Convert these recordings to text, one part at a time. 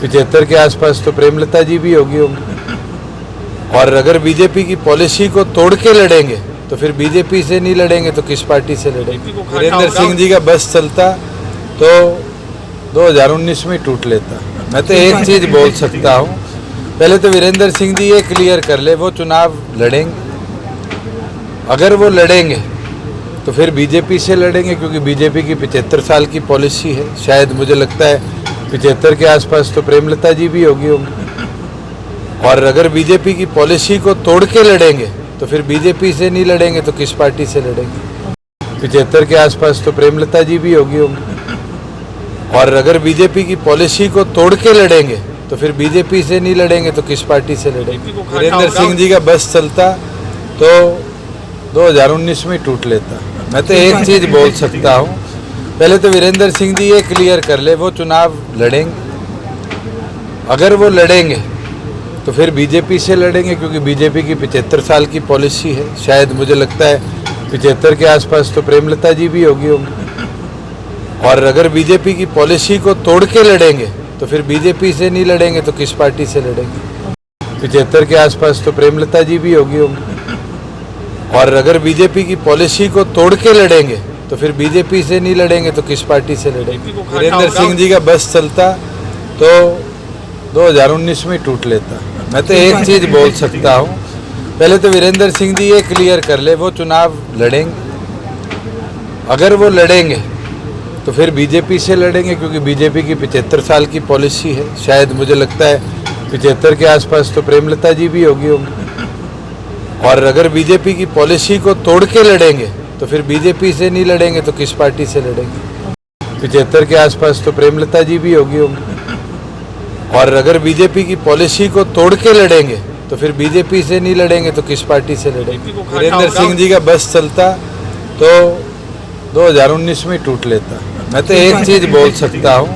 75 के आसपास तो प्रेमलता जी भी होगी होंगी। और अगर बीजेपी की पॉलिसी को तोड़ के लड़ेंगे तो फिर बीजेपी से नहीं लड़ेंगे तो किस पार्टी से लड़ेंगे। वीरेंद्र सिंह जी का बस चलता तो 2019 में टूट लेता। मैं तो एक चीज बोल सकता हूँ, पहले तो वीरेंद्र सिंह जी ये क्लियर कर ले वो चुनाव लड़ेंगे। अगर वो लड़ेंगे तो फिर बीजेपी से लड़ेंगे, क्योंकि बीजेपी की 75 साल की पॉलिसी है। शायद मुझे लगता है 75 के आसपास तो प्रेमलता जी भी होगी होंगी। और अगर बीजेपी की पॉलिसी को तोड़ के लड़ेंगे तो फिर बीजेपी से नहीं लड़ेंगे तो किस पार्टी से लड़ेंगे। 75 के आसपास तो प्रेमलता जी भी होगी होंगी। और अगर बीजेपी की पॉलिसी को तोड़ के लड़ेंगे तो फिर बीजेपी से नहीं लड़ेंगे तो किस पार्टी से लड़ेंगे। वीरेंद्र सिंह जी का बस चलता तो 2019 में टूट लेता। मैं तो एक चीज बोल सकता हूँ, पहले तो वीरेंद्र सिंह जी ये क्लियर कर ले वो चुनाव लड़ेंगे। अगर वो लड़ेंगे तो फिर बीजेपी से लड़ेंगे, क्योंकि बीजेपी की 75 साल की पॉलिसी है। शायद मुझे लगता है 75 के आसपास तो प्रेमलता जी भी होगी होंगी। और अगर बीजेपी की पॉलिसी को तोड़ के लड़ेंगे तो फिर बीजेपी से नहीं लड़ेंगे तो किस पार्टी से लड़ेंगे। 75 के आसपास तो प्रेमलता जी भी होगी होंगी। और अगर बीजेपी की पॉलिसी को तोड़ के लड़ेंगे तो फिर बीजेपी से नहीं लड़ेंगे तो किस पार्टी से लड़ेंगे। वीरेंद्र सिंह जी का बस चलता तो 2019 में टूट लेता। मैं तो एक चीज बोल सकता हूँ, पहले तो वीरेंद्र सिंह जी ये क्लियर कर ले वो चुनाव लड़ेंगे। अगर वो लड़ेंगे तो फिर बीजेपी से लड़ेंगे, क्योंकि बीजेपी की 75 साल की पॉलिसी है। शायद मुझे लगता है 75 के आसपास तो प्रेमलता जी भी होगी होंगी। और अगर बीजेपी की पॉलिसी को तोड़ के लड़ेंगे तो फिर बीजेपी से नहीं लड़ेंगे तो किस पार्टी से लड़ेंगे। 75 के आसपास तो प्रेमलता जी भी होगी होंगी। और अगर बीजेपी की पॉलिसी को तोड़ के लड़ेंगे तो फिर बीजेपी से नहीं लड़ेंगे तो किस पार्टी से लड़ेंगे। वीरेंद्र सिंह जी का बस चलता तो 2019 में टूट लेता। मैं तो एक चीज बोल सकता हूँ,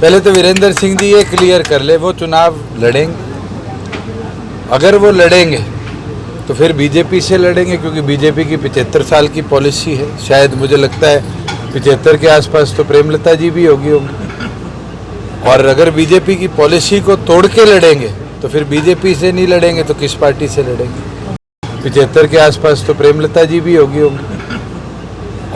पहले तो वीरेंद्र सिंह जी ये क्लियर कर ले वो चुनाव लड़ेंगे। अगर वो लड़ेंगे तो फिर बीजेपी से लड़ेंगे, क्योंकि बीजेपी की 75 साल की पॉलिसी है। शायद मुझे लगता है 75 के आसपास तो प्रेमलता जी भी होगी होंगी। और अगर बीजेपी की पॉलिसी को तोड़ के लड़ेंगे तो फिर बीजेपी से नहीं लड़ेंगे तो किस पार्टी से लड़ेंगे। 75 के आसपास तो प्रेमलता जी भी होगी होंगी।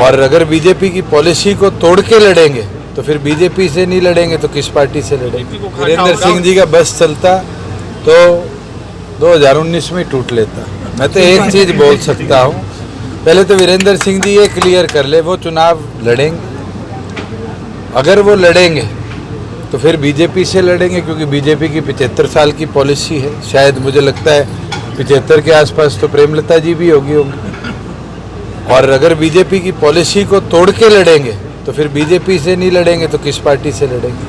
और अगर बीजेपी की पॉलिसी को तोड़ के लड़ेंगे तो फिर बीजेपी से नहीं लड़ेंगे तो किस पार्टी से लड़ेंगे। वीरेंद्र सिंह जी का बस चलता तो 2019 में टूट लेता। मैं तो एक चीज बोल सकता हूँ, पहले तो वीरेंद्र सिंह जी ये क्लियर कर ले वो चुनाव लड़ेंगे। अगर वो लड़ेंगे तो फिर बीजेपी से लड़ेंगे, क्योंकि बीजेपी की 75 साल की पॉलिसी है। शायद मुझे लगता है 75 के आसपास तो प्रेमलता जी भी होगी होंगी। और अगर बीजेपी की पॉलिसी को तोड़ के लड़ेंगे तो फिर बीजेपी से नहीं लड़ेंगे तो किस पार्टी से लड़ेंगे।